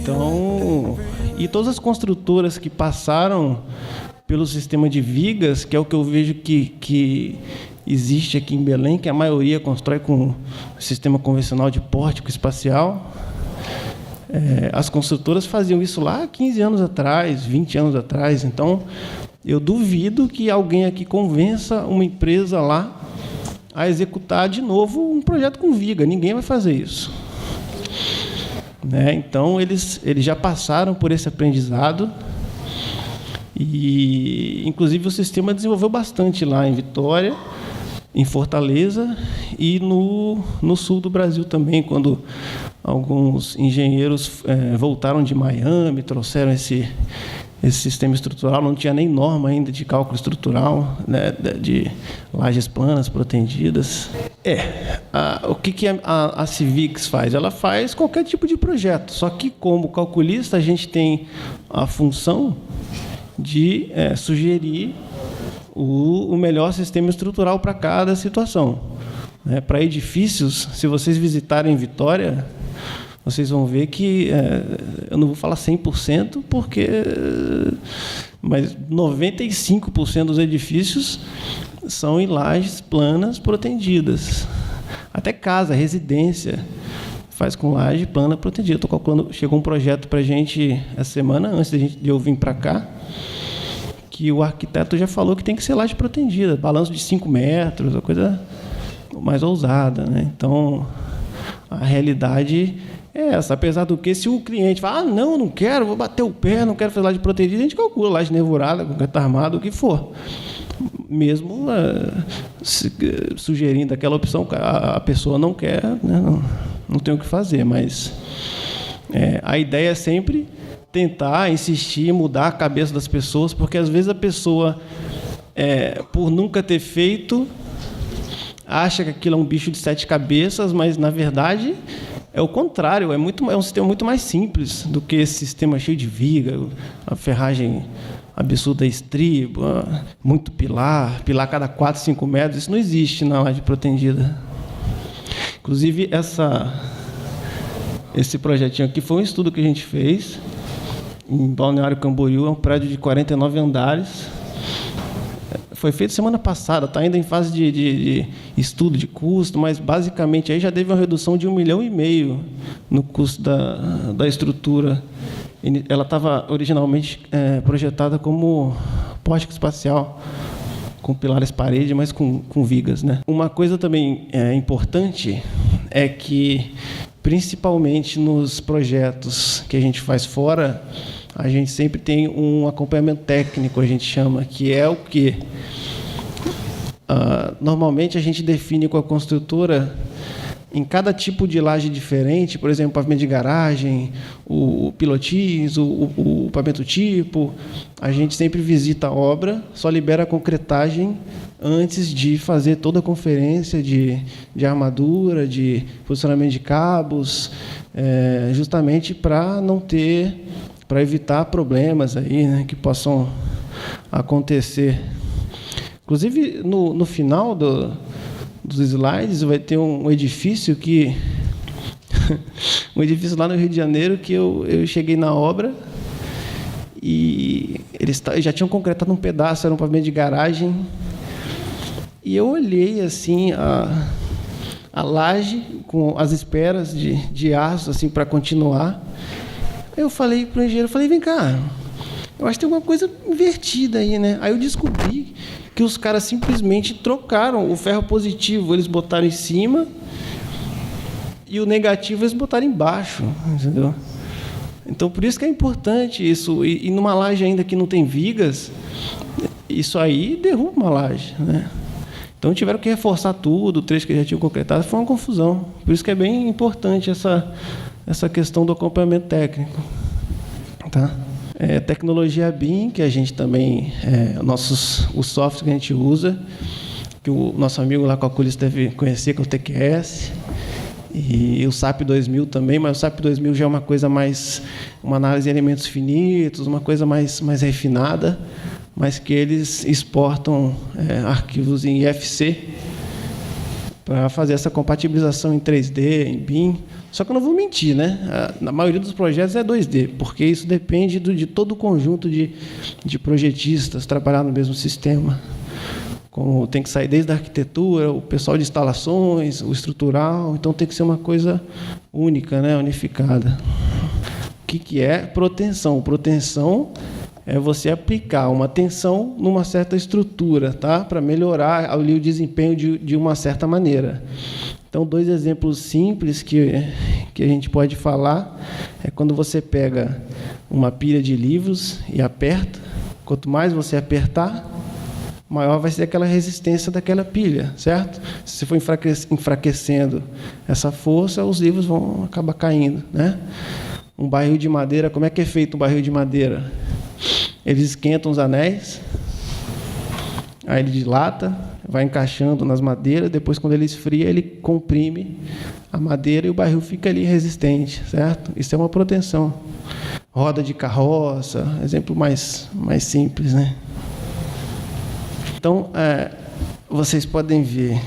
Então, e todas as construtoras que passaram pelo sistema de vigas, que é o que eu vejo que existe aqui em Belém, que a maioria constrói com sistema convencional de pórtico espacial. As construtoras faziam isso lá há 15 anos atrás, 20 anos atrás. Então, eu duvido que alguém aqui convença uma empresa lá a executar de novo um projeto com viga. Ninguém vai fazer isso. Então, eles já passaram por esse aprendizado. E, inclusive, o sistema desenvolveu bastante lá em Vitória, em Fortaleza e no sul do Brasil também, quando alguns engenheiros voltaram de Miami, trouxeram esse sistema estrutural. Não tinha nem norma ainda de cálculo estrutural, né, de lajes planas protendidas. O que a Civix faz? Ela faz qualquer tipo de projeto, só que como calculista a gente tem a função de sugerir o melhor sistema estrutural para cada situação. Para edifícios, se vocês visitarem Vitória, vocês vão ver que, eu não vou falar 100%, mas 95% dos edifícios são em lajes planas protendidas. Até casa, residência, faz com laje plana protegida. Estou calculando, chegou um projeto para a gente essa semana, antes de eu vir para cá, que o arquiteto já falou que tem que ser laje protegida, balanço de 5 metros, a coisa mais ousada, né? Então, a realidade é essa. Apesar do que, se o cliente fala, não quero, vou bater o pé, não quero fazer laje protegida, a gente calcula laje nervurada, concreto armado, o que for. Mesmo sugerindo aquela opção, a pessoa não quer, né? Não tem o que fazer, mas a ideia é sempre tentar insistir, mudar a cabeça das pessoas, porque às vezes a pessoa, por nunca ter feito, acha que aquilo é um bicho de 7 cabeças, mas na verdade é o contrário, é um sistema muito mais simples do que esse sistema cheio de viga, a ferragem absurda estribo, muito pilar a cada 4, 5 metros, isso não existe na laje protegida. Inclusive, esse projetinho aqui foi um estudo que a gente fez em Balneário Camboriú, é um prédio de 49 andares. Foi feito semana passada, está ainda em fase de estudo de custo, mas basicamente aí já teve uma redução de 1,5 milhão no custo da estrutura. Ela estava originalmente projetada como pórtico espacial, com pilares parede, mas com vigas, né? Uma coisa também importante é que, principalmente nos projetos que a gente faz fora, a gente sempre tem um acompanhamento técnico, a gente chama, que é o quê? Normalmente a gente define com a construtora, em cada tipo de laje diferente, por exemplo, pavimento de garagem, o pilotis, o pavimento tipo, a gente sempre visita a obra, só libera a concretagem antes de fazer toda a conferência de armadura, de posicionamento de cabos, justamente para evitar problemas aí, né, que possam acontecer. Inclusive, no final dos slides, vai ter um edifício um edifício lá no Rio de Janeiro, que eu cheguei na obra e eles já tinham concretado um pedaço, era um pavimento de garagem, e eu olhei assim a laje com as esperas de aço assim, para continuar. Eu falei para o engenheiro, vem cá, eu acho que tem alguma coisa invertida aí, né? Aí eu descobri que os caras simplesmente trocaram o ferro positivo, eles botaram em cima, e o negativo eles botaram embaixo, entendeu? Então, por isso que é importante isso. E numa laje ainda que não tem vigas, isso aí derruba uma laje, né? Então, tiveram que reforçar tudo, o trecho que já tinham concretado, foi uma confusão. Por isso que é bem importante essa questão do acompanhamento técnico. Tá? Tecnologia BIM, que a gente também, o software que a gente usa, que o nosso amigo lá calculista deve conhecer, que é o TQS, e o SAP 2000 também, mas o SAP 2000 já é uma coisa mais, uma análise de elementos finitos, uma coisa mais refinada, mas que eles exportam arquivos em IFC para fazer essa compatibilização em 3D, em BIM. Só que eu não vou mentir, né? Na maioria dos projetos é 2D, porque isso depende de todo o conjunto de projetistas trabalhar no mesmo sistema. Como tem que sair desde a arquitetura, o pessoal de instalações, o estrutural, então tem que ser uma coisa única, né? Unificada. O que é proteção? Proteção é você aplicar uma tensão numa certa estrutura, tá? Para melhorar ali o desempenho de uma certa maneira. Então, 2 exemplos simples que a gente pode falar é quando você pega uma pilha de livros e aperta. Quanto mais você apertar, maior vai ser aquela resistência daquela pilha, certo? Se você for enfraquecendo essa força, os livros vão acabar caindo, né? Um barril de madeira, como é que é feito um barril de madeira? Eles esquentam os anéis, aí ele dilata, vai encaixando nas madeiras, depois, quando ele esfria, ele comprime a madeira e o barril fica ali resistente, certo? Isso é uma proteção. Roda de carroça, exemplo mais simples, né? Então, vocês podem ver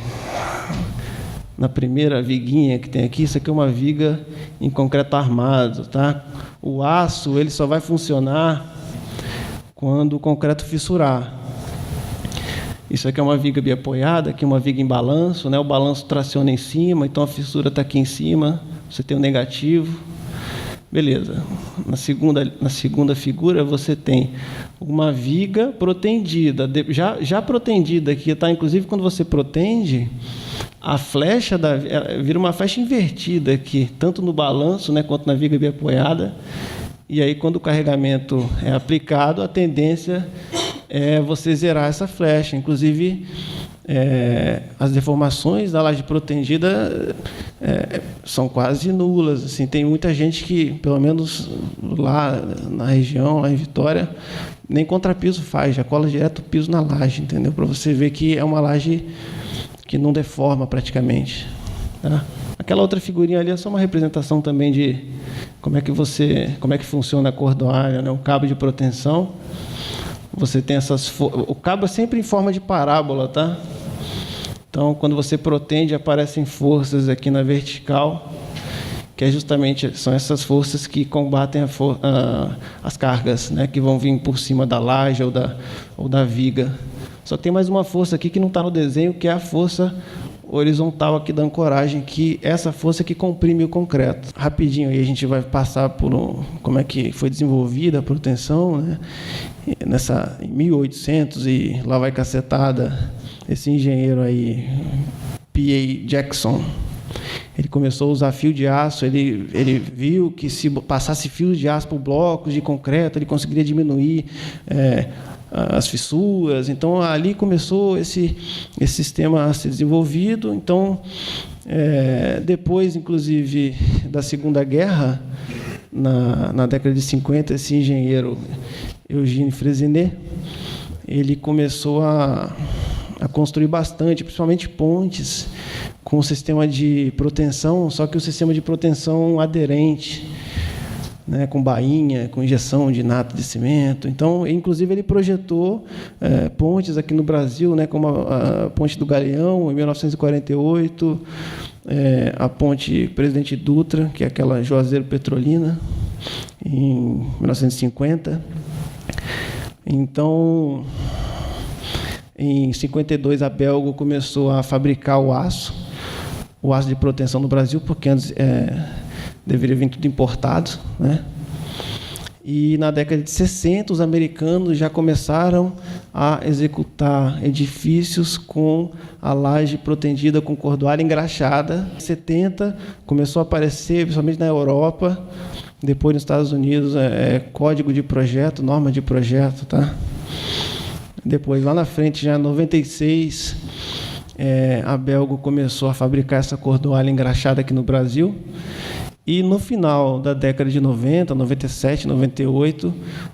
na primeira viguinha que tem aqui, isso aqui é uma viga em concreto armado, tá? O aço, ele só vai funcionar quando o concreto fissurar. Isso aqui é uma viga biapoiada, aqui é uma viga em balanço, né? O balanço traciona em cima, então a fissura está aqui em cima, você tem o negativo. Beleza. Na segunda figura, você tem uma viga protendida. Já protendida aqui, tá? Inclusive, quando você protende, a flecha vira uma flecha invertida aqui, tanto no balanço, né, quanto na viga biapoiada. E aí, quando o carregamento é aplicado, a tendência é você zerar essa flecha. Inclusive, as deformações da laje protendida são quase nulas. Assim, tem muita gente que, pelo menos lá na região, lá em Vitória, nem contrapiso faz, já cola direto o piso na laje, entendeu? Para você ver que é uma laje que não deforma praticamente. Tá? Aquela outra figurinha ali é só uma representação também de como é que funciona a cordoalha, né? O cabo de proteção. Você tem o cabo é sempre em forma de parábola, tá? Então, quando você protende, aparecem forças aqui na vertical, que são essas forças que combatem as cargas, né, que vão vir por cima da laje ou da viga. Só que tem mais uma força aqui que não está no desenho, que é a força horizontal aqui da ancoragem, que essa força que comprime o concreto. Rapidinho aí a gente vai passar por como é que foi desenvolvida a proteção, né? Em 1800, e lá vai cacetada, esse engenheiro aí, P.A. Jackson, ele começou a usar fio de aço, ele viu que se passasse fios de aço por blocos de concreto, ele conseguiria diminuir as fissuras. Então, ali começou esse sistema a ser desenvolvido. Então, depois, inclusive, da Segunda Guerra, na década de 50, esse engenheiro Eugène Freyssinet, ele começou a construir bastante, principalmente pontes, com sistema de proteção, só que o sistema de proteção aderente, né, com bainha, com injeção de nato de cimento. Então, inclusive, ele projetou pontes aqui no Brasil, né, como a Ponte do Galeão, em 1948, a Ponte Presidente Dutra, que é aquela Juazeiro Petrolina, em 1950. Então, em 52, a Belgo começou a fabricar o aço de proteção no Brasil, porque antes deveria vir tudo importado, né? E na década de 60, os americanos já começaram a executar edifícios com a laje protendida com cordoalha engraxada. Em 70, começou a aparecer, principalmente na Europa, depois nos Estados Unidos, código de projeto, norma de projeto, tá? Depois, lá na frente, já em 96, a Belgo começou a fabricar essa cordoalha engraxada aqui no Brasil. E no final da década de 90, 97, 98,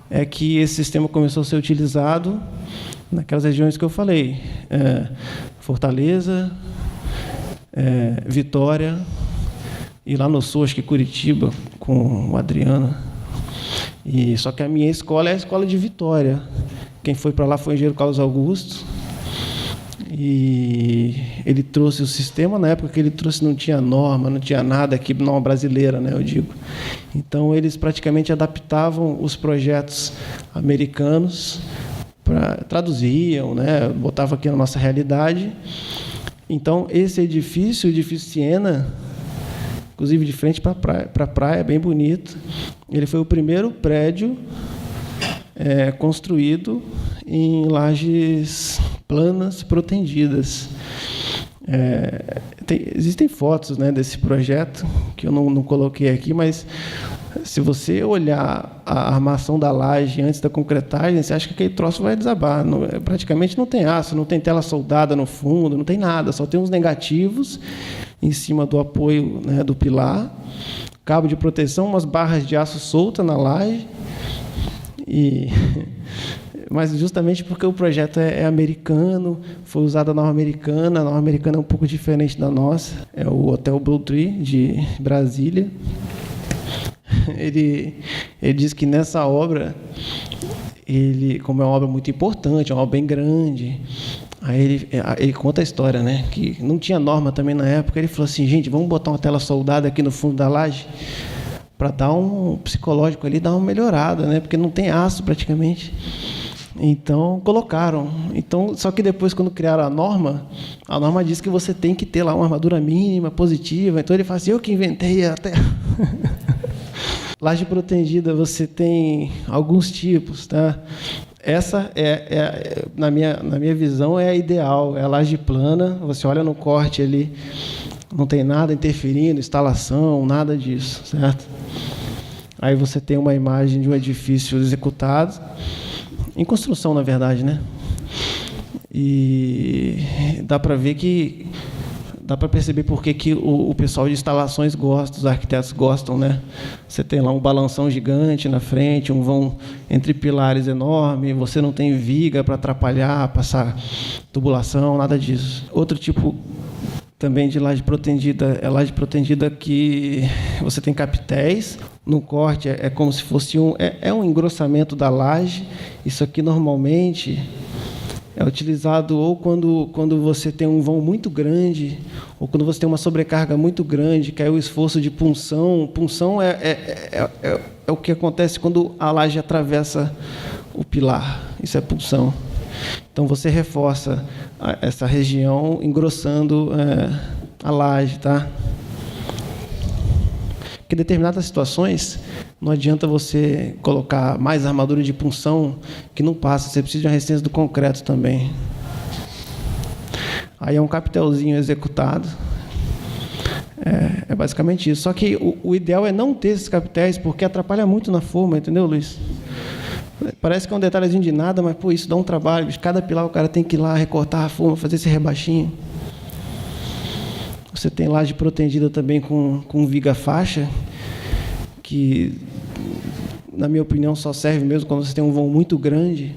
é que esse sistema começou a ser utilizado naquelas regiões que eu falei. Fortaleza, Vitória, e lá no sul, acho que Curitiba, com o Adriano. Só que a minha escola é a escola de Vitória. Quem foi para lá foi o engenheiro Carlos Augusto. E ele trouxe o sistema, na época que ele trouxe não tinha norma, não tinha nada aqui, norma brasileira, né, eu digo. Então, eles praticamente adaptavam os projetos americanos, traduziam, né, botavam aqui na nossa realidade. Então, esse edifício, o edifício Siena, inclusive de frente para a praia, bem bonito, ele foi o primeiro prédio construído em lajes planas protendidas. Existem fotos, né, desse projeto, que eu não coloquei aqui, mas se você olhar a armação da laje antes da concretagem, você acha que aquele troço vai desabar. Praticamente não tem aço, não tem tela soldada no fundo, não tem nada, só tem uns negativos em cima do apoio, né, do pilar, cabo de proteção, umas barras de aço solta na laje. Mas justamente porque o projeto é americano, foi usada a norma americana é um pouco diferente da nossa, é o Hotel Blue Tree, de Brasília. Ele diz que nessa obra, como é uma obra muito importante, é uma obra bem grande, aí ele conta a história, né, que não tinha norma também na época, ele falou assim, gente, vamos botar uma tela soldada aqui no fundo da laje, para dar um psicológico ali, dar uma melhorada, né, porque não tem aço praticamente. Então, colocaram. Então, só que depois, quando criaram a norma diz que você tem que ter lá uma armadura mínima, positiva. Então, ele fala assim, eu que inventei até... Laje protegida, você tem alguns tipos, tá? Essa, na minha visão, é a ideal. É a laje plana, você olha no corte ali, não tem nada interferindo, instalação, nada disso, certo? Aí você tem uma imagem de um edifício executado, em construção, na verdade, né? E dá para ver que... Dá para perceber por que o pessoal de instalações gosta, os arquitetos gostam, né? Você tem lá um balanção gigante na frente, um vão entre pilares enorme, você não tem viga para atrapalhar, passar tubulação, nada disso. Outro tipo também de laje protegida é laje protegida que você tem capitéis. No corte é como se fosse um engrossamento da laje. Isso aqui normalmente é utilizado ou quando você tem um vão muito grande, ou quando você tem uma sobrecarga muito grande, que é o esforço de punção. Punção é o que acontece quando a laje atravessa o pilar. Isso é punção. Então, você reforça essa região engrossando a laje, tá? Porque em determinadas situações, não adianta você colocar mais armadura de punção que não passa, você precisa de uma resistência do concreto também. Aí é um capitelzinho executado. É basicamente isso. Só que o ideal é não ter esses capitéis, porque atrapalha muito na forma, entendeu, Luiz? Parece que é um detalhezinho de nada, mas, pô, isso dá um trabalho. Cada pilar o cara tem que ir lá recortar a forma, fazer esse rebaixinho. Você tem laje protegida também com viga faixa, que, na minha opinião, só serve mesmo quando você tem um vão muito grande.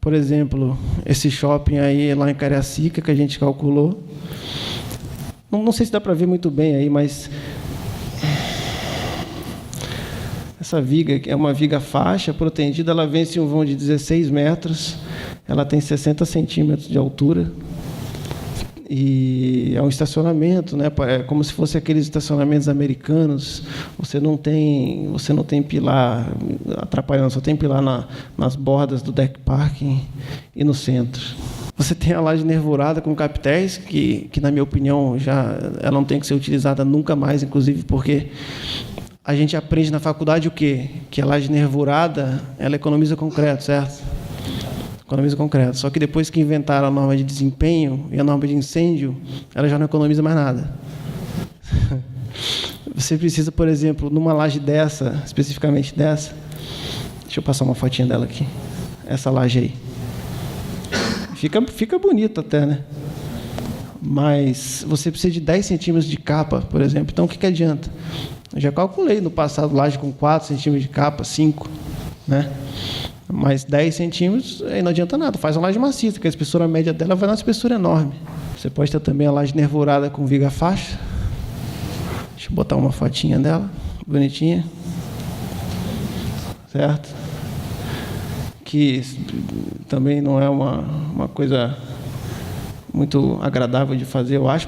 Por exemplo, esse shopping aí lá em Cariacica, que a gente calculou. Não sei se dá para ver muito bem aí, mas... Essa viga é uma viga faixa protegida, ela vence um vão de 16 metros, ela tem 60 centímetros de altura, e é um estacionamento, né? É como se fosse aqueles estacionamentos americanos. Você não tem pilar atrapalhando, só tem pilar nas bordas do deck parking e no centro. Você tem a laje nervurada com capitéis, que na minha opinião ela não tem que ser utilizada nunca mais, inclusive porque a gente aprende na faculdade o quê? Que a laje nervurada, ela economiza concreto, certo? Economiza concreto. Só que depois que inventaram a norma de desempenho e a norma de incêndio, ela já não economiza mais nada. Você precisa, por exemplo, numa laje dessa, especificamente dessa, deixa eu passar uma fotinha dela aqui, essa laje aí. Fica bonito até, né? Mas você precisa de 10 centímetros de capa, por exemplo. Então, o que adianta? Eu já calculei no passado laje com 4 centímetros de capa, 5, né? Mas 10 centímetros, aí não adianta nada. Faz uma laje maciça, que a espessura média dela vai dar uma espessura enorme. Você pode ter também a laje nervurada com viga faixa. Deixa eu botar uma fotinha dela, bonitinha. Certo? Que também não é uma coisa muito agradável de fazer, eu acho.